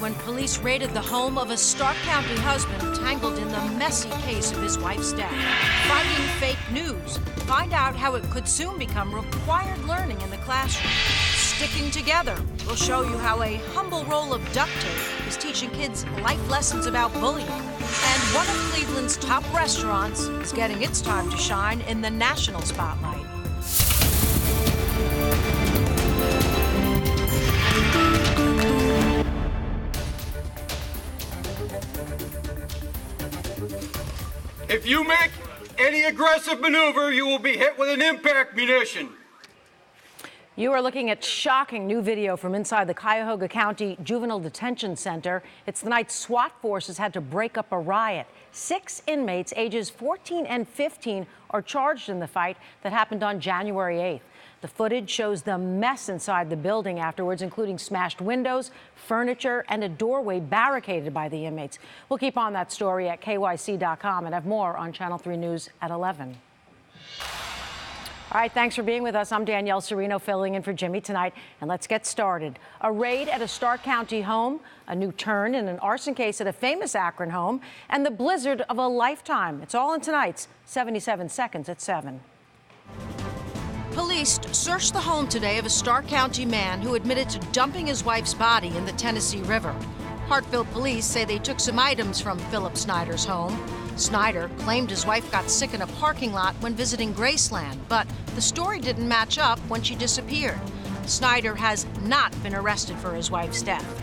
when police raided the home of a Stark County husband tangled in the messy case of his wife's death. Fighting fake news. Find out how it could soon become required learning in the classroom. Sticking together. We'll show you how a humble roll of duct tape is teaching kids life lessons about bullying. And one of Cleveland's top restaurants is getting its time to shine in the national spotlight. If you make any aggressive maneuver, you will be hit with an impact munition. You are looking at shocking new video from inside the Cuyahoga County Juvenile Detention Center. It's the night SWAT forces had to break up a riot. 6 inmates ages 14 and 15 are charged in the fight that happened on January 8th. The footage shows the mess inside the building afterwards, including smashed windows, furniture, and a doorway barricaded by the inmates. We'll keep on that story at kyc.com and have more on Channel 3 News at 11. All right, thanks for being with us. I'm Danielle Serino filling in for Jimmy tonight, and let's get started. A raid at a Stark County home, a new turn in an arson case at a famous Akron home, and the blizzard of a lifetime. It's all in tonight's 77 Seconds at 7. Police searched the home today of a Stark County man who admitted to dumping his wife's body in the Tennessee River. Hartville police say they took some items from Philip Snyder's home. Snyder claimed his wife got sick in a parking lot when visiting Graceland, but the story didn't match up when she disappeared. Snyder has not been arrested for his wife's death.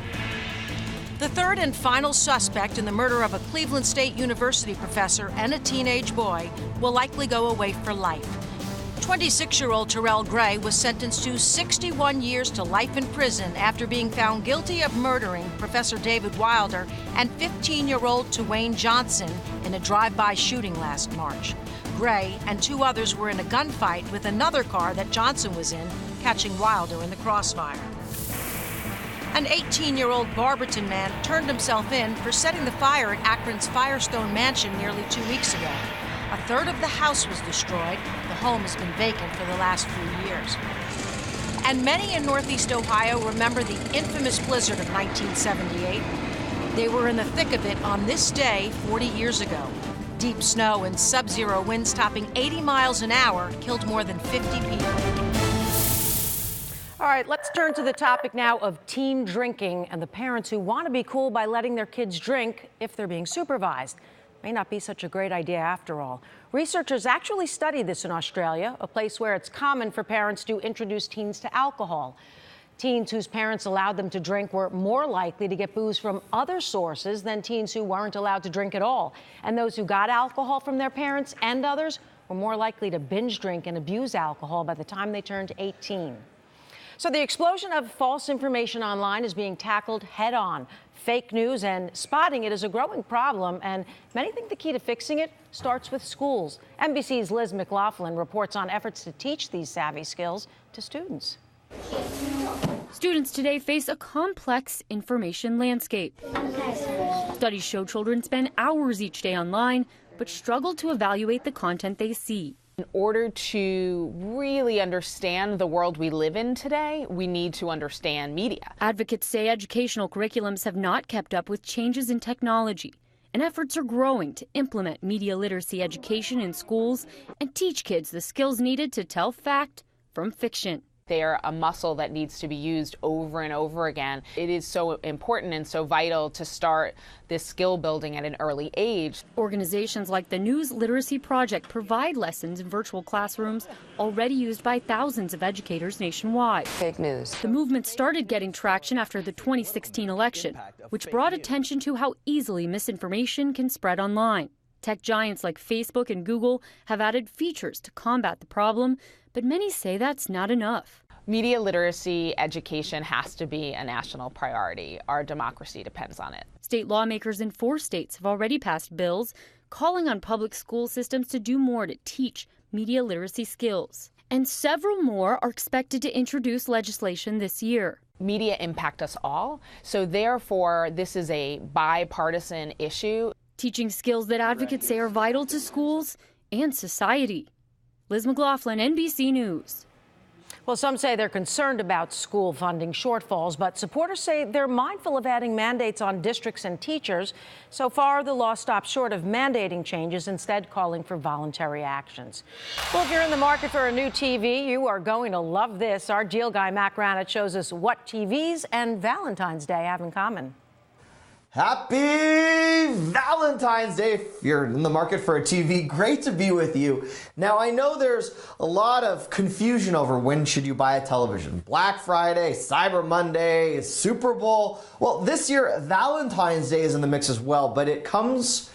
The third and final suspect in the murder of a Cleveland State University professor and a teenage boy will likely go away for life. 26-year-old Terrell Gray was sentenced to 61 years to life in prison after being found guilty of murdering Professor David Wilder and 15-year-old Twain Johnson in a drive-by shooting last March. Gray and 2 others were in a gunfight with another car that Johnson was in, catching Wilder in the crossfire. An 18-year-old Barberton man turned himself in for setting the fire at Akron's Firestone Mansion nearly 2 weeks ago. A third of the house was destroyed. The home has been vacant for the last few years. And many in Northeast Ohio remember the infamous blizzard of 1978. They were in the thick of it on this day 40 years ago. Deep snow and sub-zero winds topping 80 miles an hour killed more than 50 people. All right, let's turn to the topic now of teen drinking and the parents who want to be cool by letting their kids drink if they're being supervised. May not be such a great idea after all. Researchers actually studied this in Australia, a place where it's common for parents to introduce teens to alcohol. Teens whose parents allowed them to drink were more likely to get booze from other sources than teens who weren't allowed to drink at all. And those who got alcohol from their parents and others were more likely to binge drink and abuse alcohol by the time they turned 18. So the explosion of false information online is being tackled head on. Fake news and spotting it is a growing problem, and many think the key to fixing it starts with schools. NBC's Liz McLaughlin reports on efforts to teach these savvy skills to students. Students today face a complex information landscape. Studies show children spend hours each day online, but struggle to evaluate the content they see. In order to really understand the world we live in today, we need to understand media. Advocates say educational curriculums have not kept up with changes in technology, and efforts are growing to implement media literacy education in schools and teach kids the skills needed to tell fact from fiction. They're a muscle that needs to be used over and over again. It is so important and so vital to start this skill building at an early age. Organizations like the News Literacy Project provide lessons in virtual classrooms already used by thousands of educators nationwide. Fake news. The movement started getting traction after the 2016 election, which brought attention to how easily misinformation can spread online. Tech giants like Facebook and Google have added features to combat the problem, but many say that's not enough. Media literacy education has to be a national priority. Our democracy depends on it. State lawmakers in 4 states have already passed bills calling on public school systems to do more to teach media literacy skills. And several more are expected to introduce legislation this year. Media impact us all, so therefore this is a bipartisan issue. Teaching skills that advocates say are vital to schools and society. Liz McLaughlin, NBC News. Well, some say they're concerned about school funding shortfalls, but supporters say they're mindful of adding mandates on districts and teachers. So far, the law stops short of mandating changes, instead calling for voluntary actions. Well, if you're in the market for a new TV, you are going to love this. Our deal guy, Matt Granite, shows us what TVs and Valentine's Day have in common. Happy Valentine's Day. If you're in the market for a TV, great to be with you. Now, I know there's a lot of confusion over when should you buy a television. Black Friday, Cyber Monday, Super Bowl. Well, this year, Valentine's Day is in the mix as well, but it comes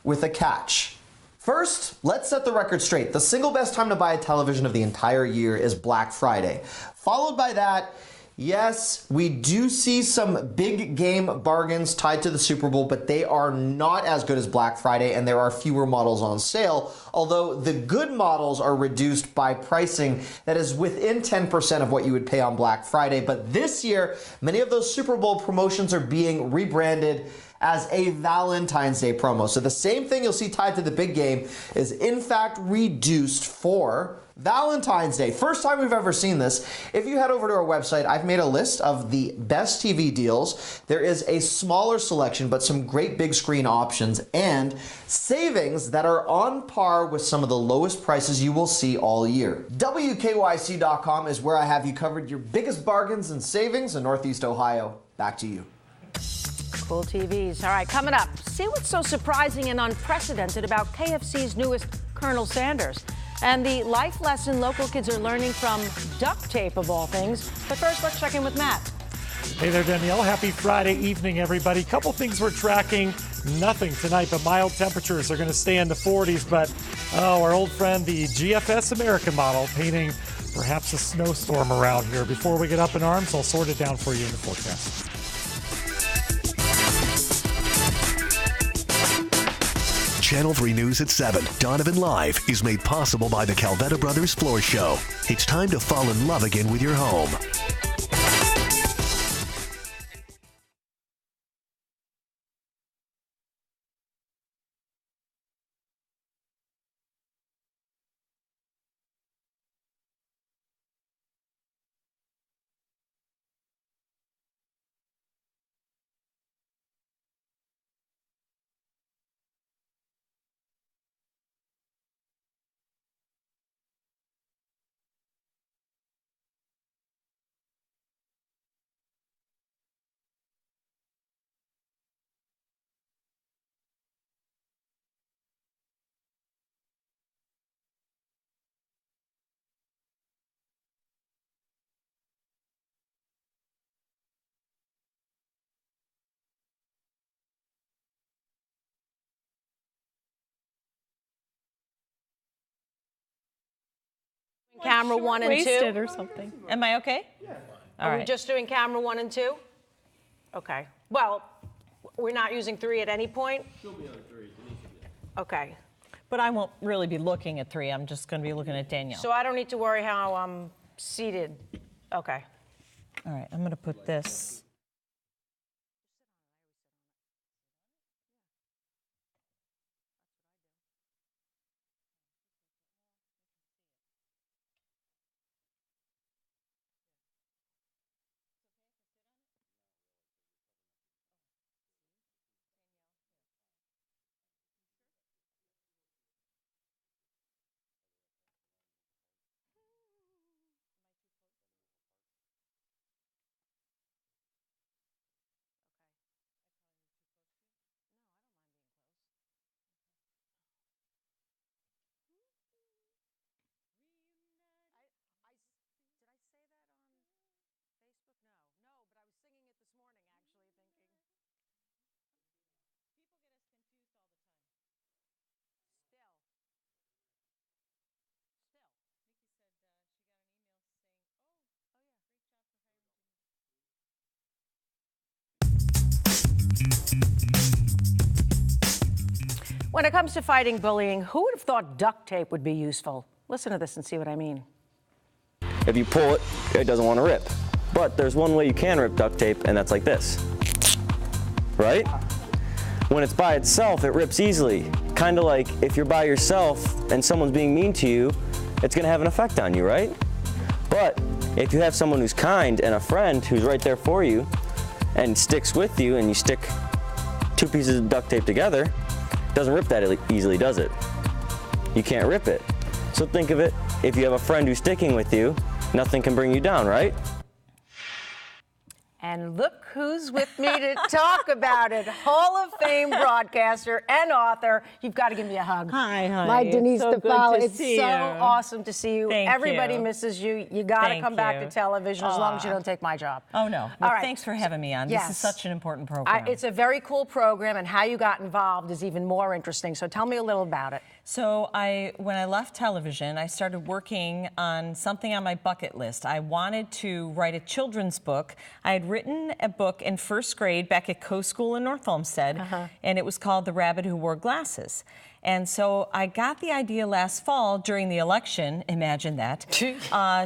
with a catch. First, let's set the record straight. The single best time to buy a television of the entire year is Black Friday. Followed by that, yes, we do see some big game bargains tied to the Super Bowl, but they are not as good as Black Friday, and there are fewer models on sale, although the good models are reduced by pricing that is within 10% of what you would pay on Black Friday. But this year, many of those Super Bowl promotions are being rebranded as a Valentine's Day promo. So the same thing you'll see tied to the big game is in fact reduced for Valentine's Day. First time we've ever seen this. If you head over to our website, I've made a list of the best TV deals. There is a smaller selection, but some great big screen options and savings that are on par with some of the lowest prices you will see all year. Wkyc.com is where I have you covered your biggest bargains and savings in Northeast Ohio. Back to you. Cool TVs. All right, coming up, see what's so surprising and unprecedented about KFC's newest Colonel Sanders. And the life lesson local kids are learning from duct tape, of all things. But first, let's check in with Matt. Hey there, Danielle. Happy Friday evening, everybody. Couple things we're tracking. Nothing tonight, but mild temperatures are going to stay in the 40s. But our old friend, the GFS American model, painting perhaps a snowstorm around here. Before we get up in arms, I'll sort it down for you in the forecast. Channel 3 News at 7, Donovan Live, is made possible by the Calvetta Brothers Floor Show. It's time to fall in love again with your home. Camera 1 and 2? Wasted or something. Am I okay? Yeah. All Are we right. just doing camera 1 and 2? Okay. Well, we're not using 3 at any point? She'll be on 3. Okay. But I won't really be looking at 3. I'm just going to be looking at Danielle. So I don't need to worry how I'm seated. Okay. All right. I'm going to put this. When it comes to fighting bullying, who would have thought duct tape would be useful? Listen to this and see what I mean. If you pull it, it doesn't want to rip. But there's one way you can rip duct tape, and that's like this. Right? When it's by itself, it rips easily. Kind of like if you're by yourself and someone's being mean to you, it's going to have an effect on you, right? But if you have someone who's kind and a friend who's right there for you and sticks with you, and you stick 2 pieces of duct tape together, it doesn't rip that easily, does it? You can't rip it. So think of it, if you have a friend who's sticking with you, nothing can bring you down, right? And look who's with me to talk about it. Hall of Fame broadcaster and author. You've got to give me a hug. Hi, honey. My Denise so DePaula. good to It's see so you. awesome to see you. Thank Everybody you. misses you. You got to Thank come back you. to television as long as you don't take my job. Oh, no. All Well, right. thanks for having me on. Yes. This is such an important program. It's a very cool program, and how you got involved is even more interesting. So tell me a little about it. So when I left television, I started working on something on my bucket list. I wanted to write a children's book. I had written a book in first grade back at Coe School in North Olmsted, and it was called The Rabbit Who Wore Glasses. And so I got the idea last fall during the election, imagine that,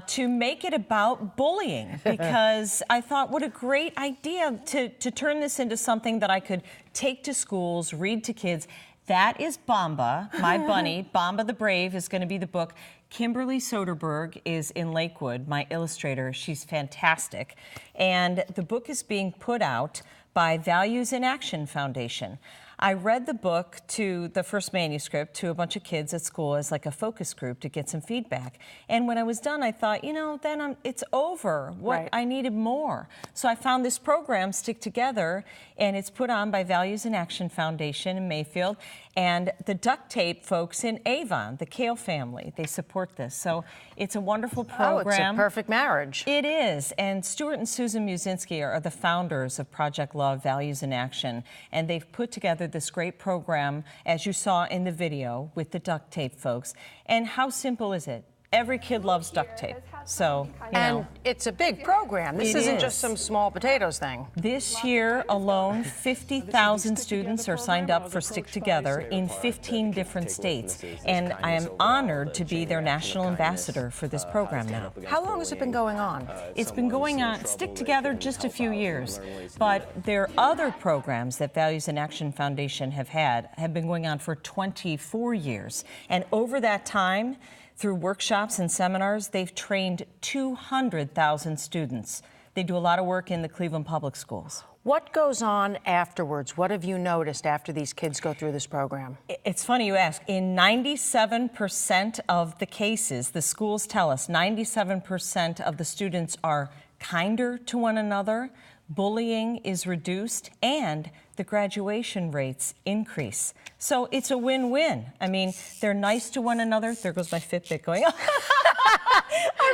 to make it about bullying, because I thought, what a great idea to turn this into something that I could take to schools, read to kids. That is Bamba, my bunny. Bamba the Brave is going to be the book. Kimberly Soderberg is in Lakewood, my illustrator. She's fantastic. And the book is being put out by Values in Action Foundation. I read the book, to the first manuscript, to a bunch of kids at school as like a focus group to get some feedback. And when I was done, I thought, then it's over. I needed more. So I found this program, Stick Together, and it's put on by Values in Action Foundation in Mayfield. And the duct tape folks in Avon, the Kale family, they support this. So it's a wonderful program. Oh, it's a perfect marriage. It is. And Stuart and Susan Musinski are the founders of Project Love, Values in Action. And they've put together this great program, as you saw in the video, with the duct tape folks. And how simple is it? Every kid loves duct tape. So, and it's a big program. This isn't just some small potatoes thing. This year alone, 50,000 students are signed up for Stick Together in 15 different states. And I am honored to be their national ambassador for this program now. How long has it been going on? It's been going on, Stick Together, just a few years. But there are other programs that Values in Action Foundation have been going on for 24 years. And over that time, through workshops and seminars, they've trained 200,000 students. They do a lot of work in the Cleveland Public Schools. What goes on afterwards? What have you noticed after these kids go through this program? It's funny you ask. In 97% of the cases, the schools tell us 97% of the students are kinder to one another, bullying is reduced, and the graduation rates increase. So it's a win-win. I mean, they're nice to one another. There goes my Fitbit going.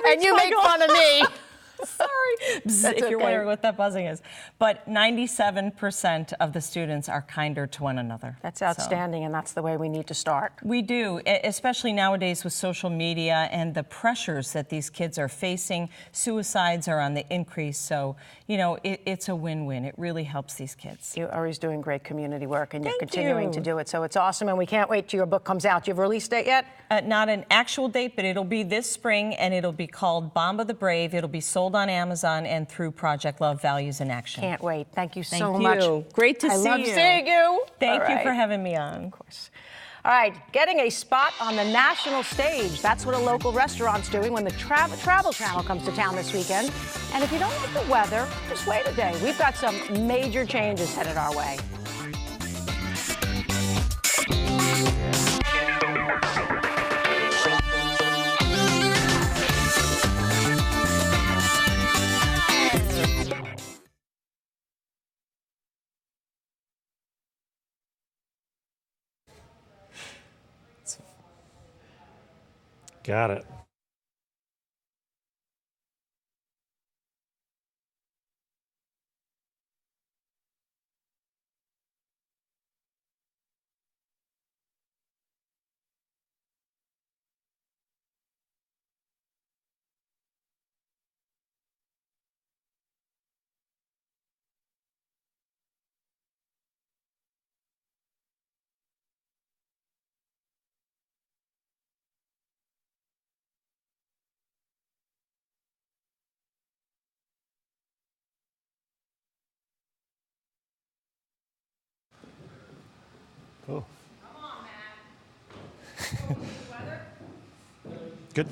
And you make fun of me. Sorry, if you're wondering what that buzzing is. But 97% of the students are kinder to one another. That's outstanding, and that's the way we need to start. We do, especially nowadays with social media and the pressures that these kids are facing. Suicides are on the increase, so, it's a win-win. It really helps these kids. You're always doing great community work, and you're continuing to do it, so it's awesome, and we can't wait till your book comes out. Do you have a release date yet? Not an actual date, but it'll be this spring, and it'll be called Bamba the Brave. It'll be sold on Amazon and through Project Love, Values in Action. Can't wait. Thank you so Thank much. you. Great to see you. I love seeing you. Thank you for having me on. Of course. All right, getting a spot on the national stage. That's what a local restaurant's doing when the Travel Channel comes to town this weekend. And if you don't like the weather, just wait a day. We've got some major changes headed our way. Got it. Cool. Come on, Matt. Good.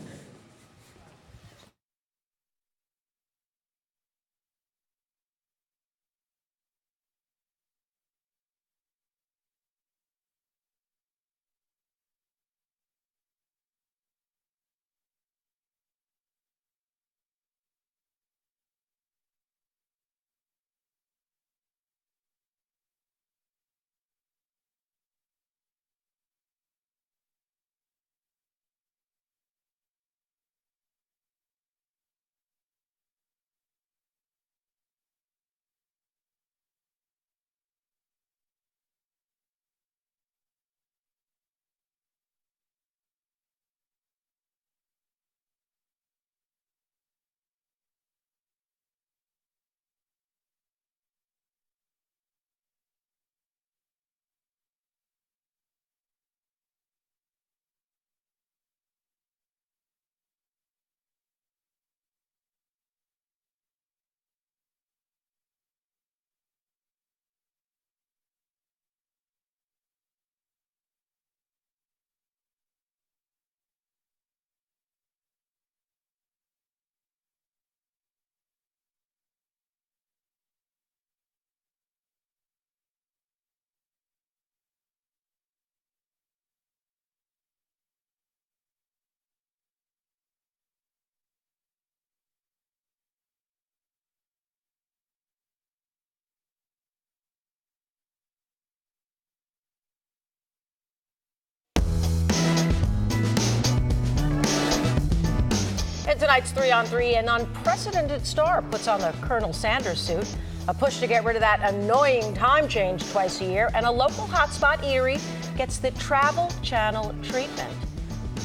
In tonight's 3 on 3, an unprecedented star puts on the Colonel Sanders suit. A push to get rid of that annoying time change twice a year. And a local hotspot, Erie, gets the Travel Channel treatment.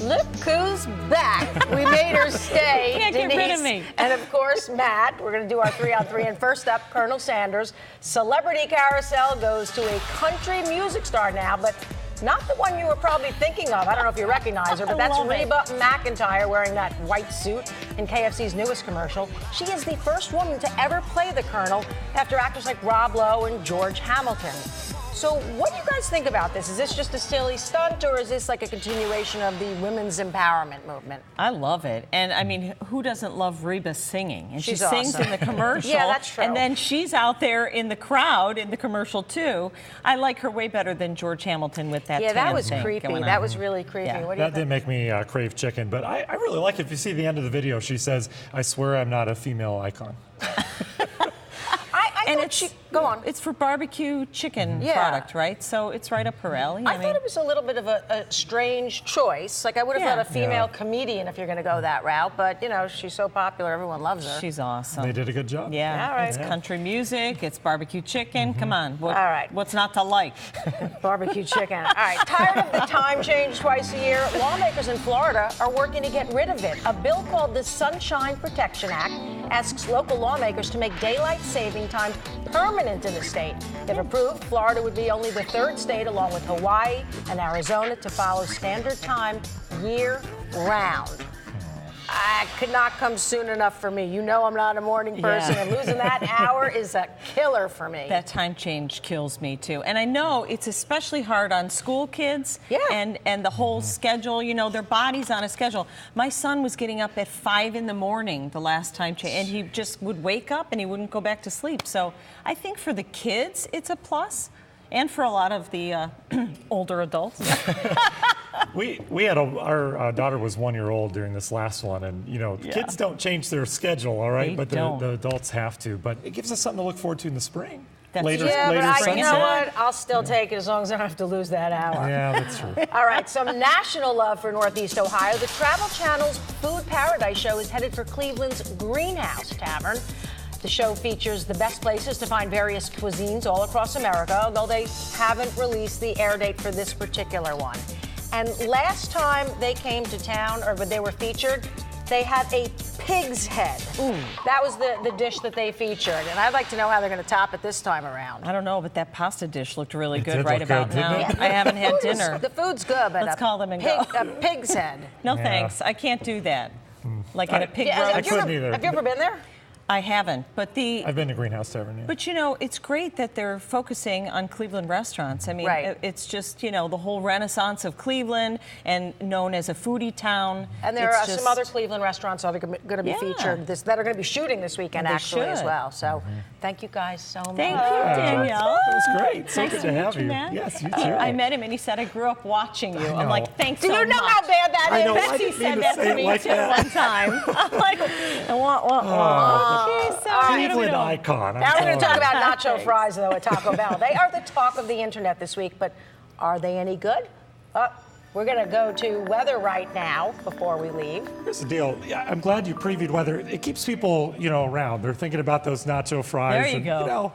Look who's back. We made her stay. Can't get rid of me. And of course, Matt. We're going to do our 3 on 3. And first up, Colonel Sanders. Celebrity carousel goes to a country music star now, but not the one you were probably thinking of. I don't know if you recognize her, but that's Reba McEntire wearing that white suit in KFC's newest commercial. She is the first woman to ever play the Colonel after actors like Rob Lowe and George Hamilton. So what do you guys think about this? Is this just a silly stunt, or is this like a continuation of the women's empowerment movement? I love it. And I mean, who doesn't love Reba singing? And She's she sings awesome. in the commercial. Yeah, that's true. And then she's out there in the crowd in the commercial too. I like her way better than George Hamilton with that Yeah, that tan was thing creepy. going That on. was really creepy. Yeah. What do you That think? did make me crave chicken, but I really like it. If you see the end of the video, she says, "I swear I'm not a female icon." I thought go on. It's for barbecue chicken Yeah. product, right? So it's right up her alley. I thought it was a little bit of a strange choice. Like, I would have Yeah. thought a female comedian if you're going to go that route. But, you know, she's so popular, everyone loves her. She's awesome. They did a good job. Yeah, All right. it's country music, it's barbecue chicken. Come on, All right. what's not to like? Barbecue chicken. All right, tired of the time change twice a year? Lawmakers in Florida are working to get rid of it. A bill called the Sunshine Protection Act asks local lawmakers to make daylight saving time permanent in the state. If approved, Florida would be only the third state, along with Hawaii and Arizona, to follow standard time year-round. Could not come soon enough for me. You know I'm not a morning person, and losing that hour is a killer for me. That time change kills me too. And I know it's especially hard on school kids and the whole schedule, you know, their body's on a schedule. My son was getting up at 5 in the morning the last time change, and he just would wake up and he wouldn't go back to sleep. So I think for the kids, it's a plus. And for a lot of the older adults. We had our daughter was 1 year old during this last one, and you know, kids don't change their schedule, all right, but the adults have to. But it gives us something to look forward to in the spring. Later but you know what? I'll still take it as long as I don't have to lose that hour. Yeah, that's true. All right, some national love for Northeast Ohio. The Travel Channel's Food Paradise show is headed for Cleveland's Greenhouse Tavern. The show features the best places to find various cuisines all across America, although they haven't released the air date for this particular one. And last time they came to town, or they were featured, they had a pig's head. Ooh. That was the dish that they featured, and I'd like to know how they're going to top it this time around. I don't know, but that pasta dish looked really good did right look about good, now. didn't it? I haven't had dinner. The food's good, but Let's call them and go. a pig's head. No thanks, I can't do that. Like at a pig roast. I couldn't either. Have you ever been there? I haven't, but I've been to Greenhouse Tavern, yeah. But you know, it's great that they're focusing on Cleveland restaurants. I mean, it's just, you know, the whole renaissance of Cleveland and known as a foodie town. And there are some other Cleveland restaurants that are going to be featured that are going to be shooting this weekend actually as well. So thank you guys so much. Thank you, Danielle. That was great. So Nice good to to meet have you, you. Matt. Yes, you too. I met him and he said, I grew up watching you. I'm know. like, thanks Do so you know much. how bad that I is? know. I Betsy didn't mean said to that say to it me like too that. one time. I'm like, okay, sorry. Cleveland icon. Now we're going to talk about nacho fries, though, at Taco Bell. They are the talk of the internet this week, but are they any good? We're going to go to weather right now before we leave. Here's the deal. Yeah, I'm glad you previewed weather. It keeps people, you know, around. They're thinking about those nacho fries. There you go. You know,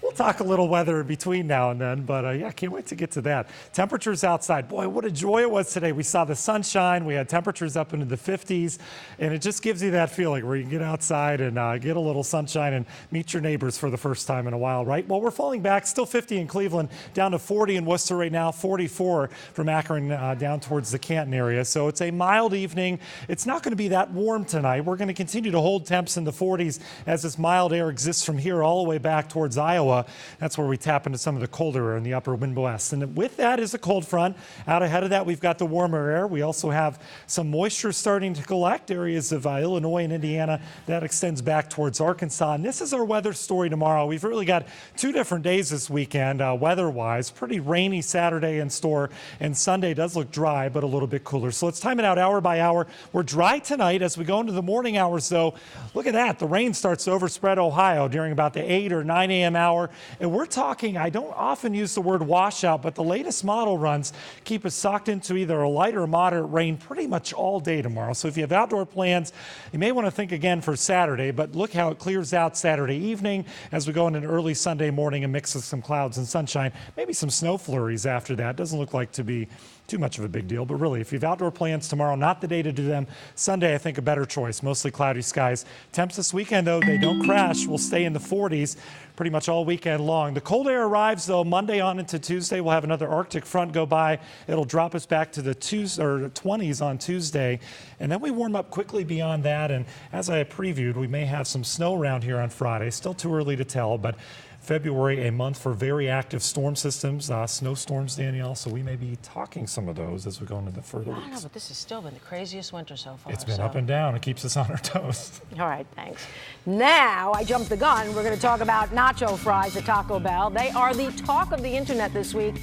we'll talk a little weather in between now and then, but yeah, can't wait to get to that. Temperatures outside. Boy, what a joy it was today. We saw the sunshine. We had temperatures up into the 50s, and it just gives you that feeling where you can get outside and get a little sunshine and meet your neighbors for the first time in a while, right? Well, we're falling back. Still 50 in Cleveland, down to 40 in Worcester right now, 44 from Akron down towards the Canton area. So it's a mild evening. It's not going to be that warm tonight. We're going to continue to hold temps in the 40s as this mild air exists from here all the way back towards Iowa. That's where we tap into some of the colder air in the upper wind west. And with that is a cold front. Out ahead of that, we've got the warmer air. We also have some moisture starting to collect areas of Illinois and Indiana. That extends back towards Arkansas. And this is our weather story tomorrow. We've really got 2 different days this weekend, weather-wise. Pretty rainy Saturday in store, and Sunday does look dry, but a little bit cooler. So let's time it out hour by hour. We're dry tonight as we go into the morning hours, though. Look at that. The rain starts to overspread Ohio during about the 8 or 9 a.m. hour. more. And we're talking, I don't often use the word washout, but the latest model runs keep us socked into either a light or moderate rain pretty much all day tomorrow. So if you have outdoor plans, you may want to think again for Saturday, but look how it clears out Saturday evening as we go into an early Sunday morning and mix with some clouds and sunshine. Maybe some snow flurries after that. Doesn't look like to be too much of a big deal, but really, if you have outdoor plans tomorrow, not the day to do them. Sunday, I think a better choice. Mostly cloudy skies. Temps this weekend, though, they don't crash. We'll stay in the 40s pretty much all weekend long. The cold air arrives, though, Monday on into Tuesday. We'll have another Arctic front go by. It'll drop us back to the 20s on Tuesday, and then we warm up quickly beyond that. And as I previewed, we may have some snow around here on Friday. Still too early to tell, but February, a month for very active storm systems, snowstorms, Danielle, so we may be talking some of those as we go into the further weeks. I know, but this has still been the craziest winter so far. It's been up and down. It keeps us on our toes. All right, thanks. Now, I jumped the gun. We're going to talk about nacho fries at Taco Bell. They are the talk of the internet this week,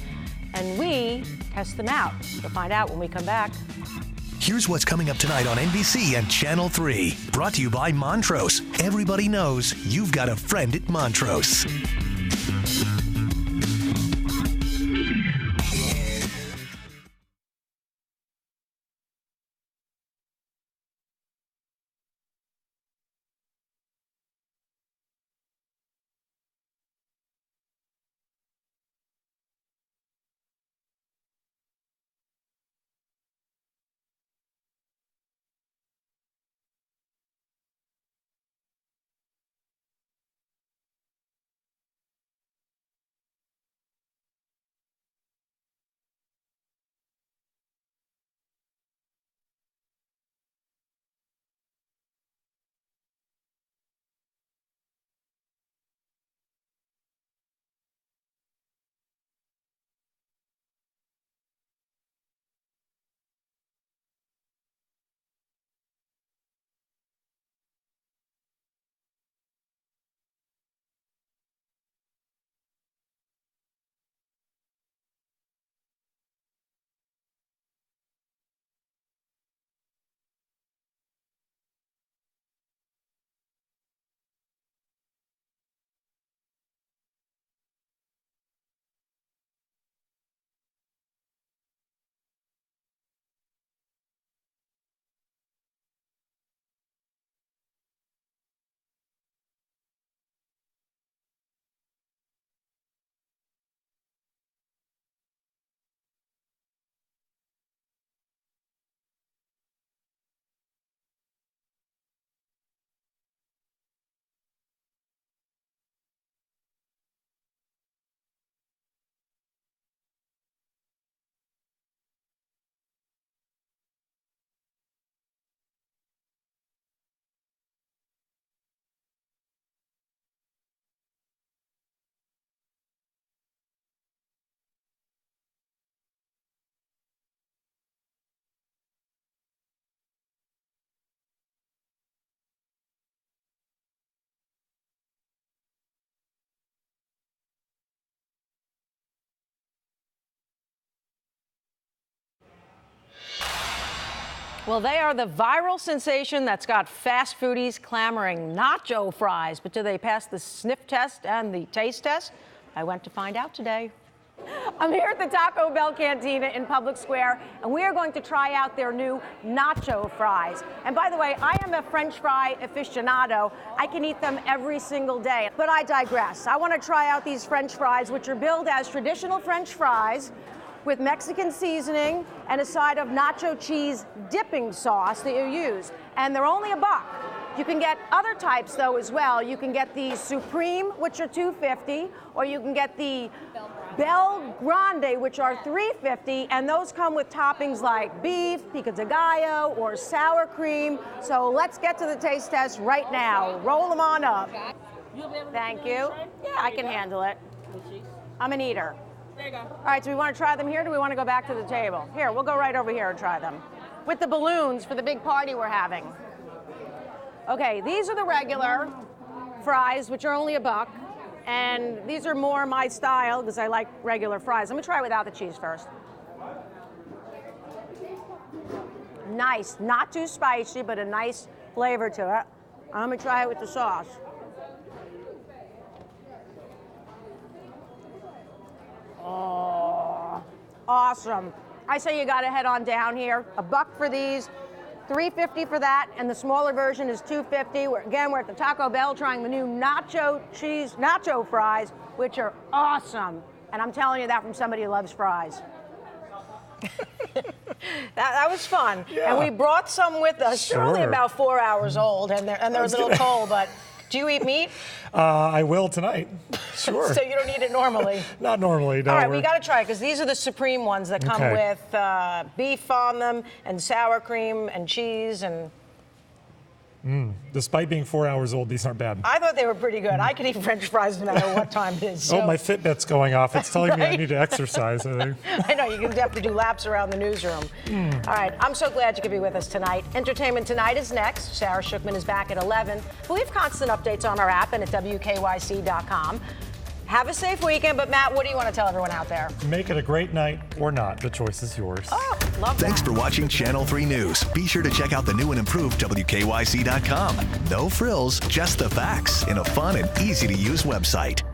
and we test them out. We'll find out when we come back. Here's what's coming up tonight on NBC and Channel 3. Brought to you by Montrose. Everybody knows you've got a friend at Montrose. Well, they are the viral sensation that's got fast foodies clamoring nacho fries. But do they pass the sniff test and the taste test? I went to find out today. I'm here at the Taco Bell Cantina in Public Square, and we are going to try out their new nacho fries. And by the way, I am a French fry aficionado. I can eat them every single day. But I digress. I want to try out these French fries, which are billed as traditional French fries with Mexican seasoning and a side of nacho cheese dipping sauce that you use. And they're only $1. You can get other types though as well. You can get the Supreme, which are $2.50, or you can get the Bel Grande, which are $3.50, and those come with toppings like beef, pico de gallo, or sour cream. So let's get to the taste test right now. Roll them on up. Thank you. Yeah, I can handle it. I'm an eater. There you go. All right, so we want to try them here, or do we want to go back to the table? Here, we'll go right over here and try them. With the balloons for the big party we're having. Okay, these are the regular fries, which are only $1. And these are more my style, because I like regular fries. Let me try without the cheese first. Nice, not too spicy, but a nice flavor to it. I'm gonna try it with the sauce. Oh, awesome. I say you got to head on down here. $1 for these, $3.50 for that, and the smaller version is $2.50. We're at the Taco Bell trying the new nacho cheese nacho fries, which are awesome. And I'm telling you that from somebody who loves fries. That was fun. Yeah. And we brought some with us. Sure. They're only about 4 hours old, and they're a little cold, but do you eat meat? I will tonight. Sure. So you don't eat it normally? Not normally, no. All right, we got to try it, because these are the supreme ones that come with beef on them and sour cream and cheese and... Despite being 4 hours old, these aren't bad. I thought they were pretty good. I could eat French fries no matter what time it is. So. Oh, my Fitbit's going off. It's telling me I need to exercise, I think. I know, you can have to do laps around the newsroom. All right, I'm so glad you could be with us tonight. Entertainment Tonight is next. Sarah Shookman is back at 11. But we have constant updates on our app and at WKYC.com. Have a safe weekend, but Matt, what do you want to tell everyone out there? Make it a great night or not. The choice is yours. Oh, love Thanks that. for watching Channel 3 News. Be sure to check out the new and improved WKYC.com. No frills, just the facts in a fun and easy-to-use website.